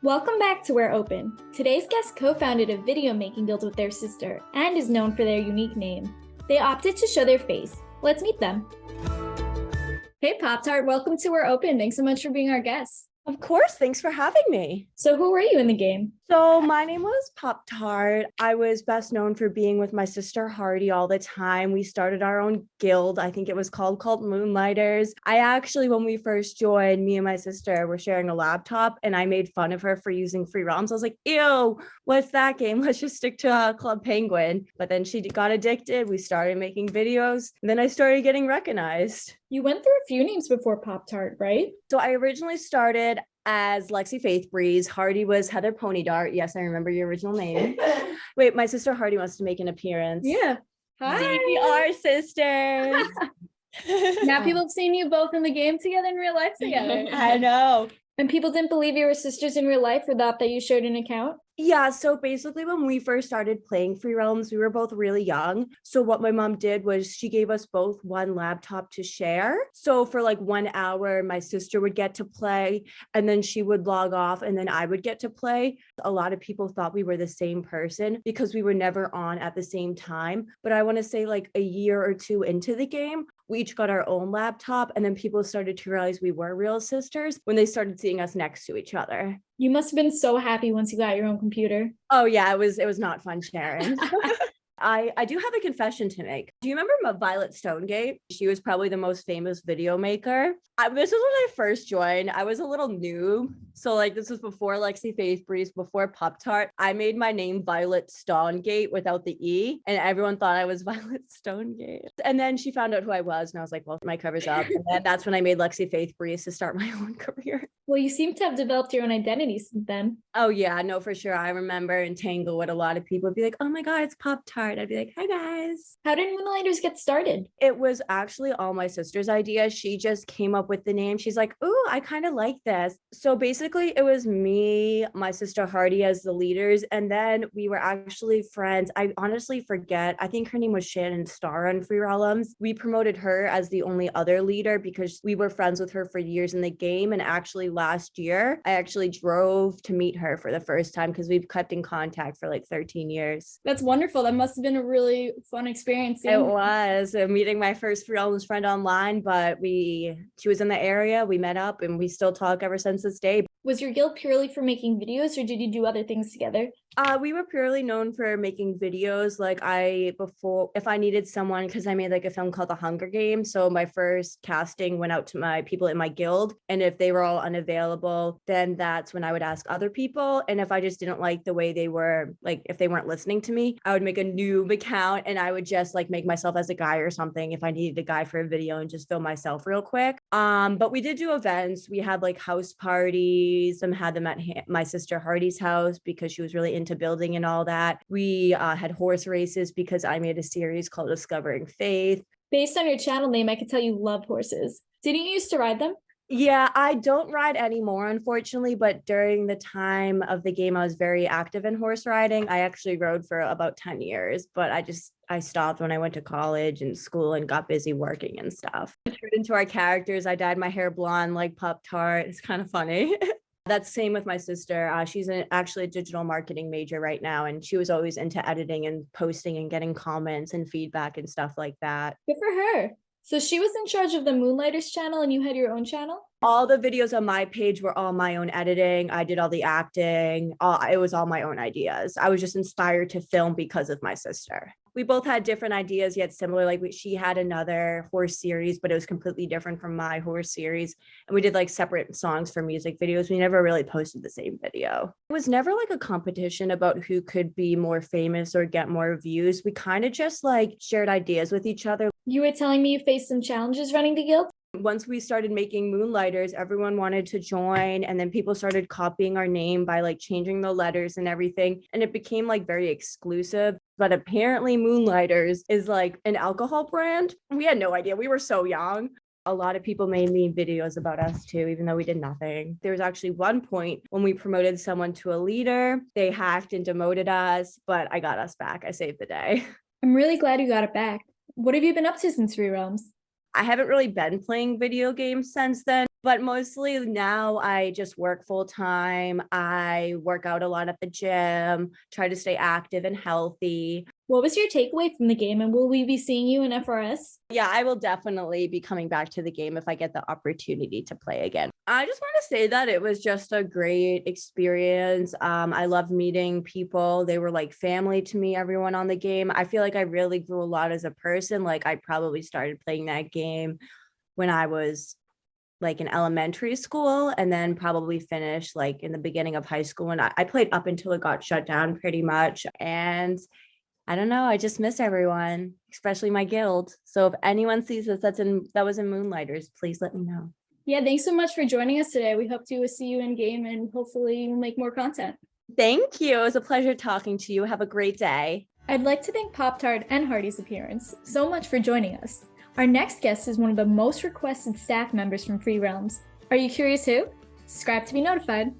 Welcome back to We're Open. Today's guest co-founded a video making guild with their sister and is known for their unique name. They opted to show their face. Let's meet them. Hey Pop-Tart, welcome to We're Open. Thanks so much for being our guest. Of course, thanks for having me. So who were you in the game? So my name was Poptart. I was best known for being with my sister Hearty all the time. We started our own guild. I think it was called Moonlighters. I actually, when we first joined, me and my sister were sharing a laptop and I made fun of her for using free roams. I was like, ew, what's that game? Let's just stick to Club Penguin. But then she got addicted. We started making videos. And then I started getting recognized. You went through a few names before Pop-Tart, right? So I originally started as Lexi Faith Breeze. Hearty was Heather Pony Dart. Yes, I remember your original name. Wait, my sister Hearty wants to make an appearance. Yeah. Hi. We are sisters. Now people have seen you both in the game together in real life together. I know. And people didn't believe you were sisters in real life or thought that you shared an account? Yeah, so basically when we first started playing Free Realms, we were both really young. So what my mom did was she gave us both one laptop to share. So for like 1 hour, my sister would get to play and then she would log off and then I would get to play. A lot of people thought we were the same person because we were never on at the same time. But I want to say like a year or two into the game, we each got our own laptop and then people started to realize we were real sisters when they started seeing us next to each other. You must have been so happy once you got your own computer. Oh yeah, it was not fun sharing. I do have a confession to make. Do you remember Violet Stonegate? She was probably the most famous video maker. This was when I first joined. I was a little noob. So like this was before Lexi Faith Breeze, before Pop-Tart. I made my name Violet Stonegate without the E and everyone thought I was Violet Stonegate. And then she found out who I was and I was like, well, my cover's up. And then that's when I made Lexi Faith Breeze to start my own career. Well, you seem to have developed your own identity since then. Oh yeah, no, for sure. I remember in Tanglewood, a lot of people would be like, oh my God, it's Pop-Tart. I'd be like, hi guys. How did Moonlighters get started? It was actually all my sister's idea. She just came up with the name. She's like, ooh, I kind of like this. So basically it was me, my sister Hearty as the leaders. And then we were actually friends. I honestly forget. I think her name was Shannon Starr on Free Realms. We promoted her as the only other leader because we were friends with her for years in the game. And actually last year, I actually drove to meet her for the first time because we've kept in contact for like 13 years. That's wonderful. That must have been a really fun experience. It was meeting my first Free Realms friend online, but she was in the area. We met up and we still talk ever since this day. Was your guild purely for making videos or did you do other things together? We were purely known for making videos. Like if I needed someone, because I made like a film called The Hunger Games. So my first casting went out to my people in my guild. And if they were all unavailable, then that's when I would ask other people. And if I just didn't like the way they were, like if they weren't listening to me, I would make a new account and I would just like make myself as a guy or something if I needed a guy for a video and just film myself real quick. But we did do events. We had like house parties and had them at my sister Hearty's house because she was really into building and all that. We had horse races because I made a series called Discovering Faith. Based on your channel name, I could tell you love horses. Didn't you used to ride them? Yeah, I don't ride anymore, unfortunately, but during the time of the game, I was very active in horse riding. I actually rode for about 10 years, but I stopped when I went to college and school and got busy working and stuff. I turned into our characters. I dyed my hair blonde like Pop-Tart. It's kind of funny. That's same with my sister. She's actually a digital marketing major right now, and she was always into editing and posting and getting comments and feedback and stuff like that. Good for her. So she was in charge of the Moonlighters channel and you had your own channel? All the videos on my page were all my own editing. I did all the acting. It was all my own ideas. I was just inspired to film because of my sister. We both had different ideas, yet similar. Like she had another horse series, but it was completely different from my horse series. And we did like separate songs for music videos. We never really posted the same video. It was never like a competition about who could be more famous or get more views. We kind of just like shared ideas with each other. You were telling me you faced some challenges running the guild? Once we started making Moonlighters, everyone wanted to join, and then people started copying our name by like changing the letters and everything, and it became like very exclusive. But apparently Moonlighters is like an alcohol brand. We had no idea. We were so young. A lot of people made meme videos about us too, even though we did nothing. There was actually one point when we promoted someone to a leader, they hacked and demoted us, but I got us back. I saved the day. I'm really glad you got it back. What have you been up to since Free Realms? I haven't really been playing video games since then. But mostly now I just work full time. I work out a lot at the gym, try to stay active and healthy. What was your takeaway from the game, and will we be seeing you in FRS? Yeah, I will definitely be coming back to the game if I get the opportunity to play again. I just want to say that it was just a great experience. I loved meeting people. They were like family to me, everyone on the game. I feel like I really grew a lot as a person. Like I probably started playing that game when I was like in elementary school, and then probably finished like in the beginning of high school. And I played up until it got shut down pretty much. And I don't know, I just miss everyone, especially my guild. So if anyone sees this that was in Moonlighters, please let me know. Yeah, thanks so much for joining us today. We hope to see you in game and hopefully make more content. Thank you. It was a pleasure talking to you. Have a great day. I'd like to thank Pop-Tart and Hearty's appearance so much for joining us. Our next guest is one of the most requested staff members from Free Realms. Are you curious who? Subscribe to be notified.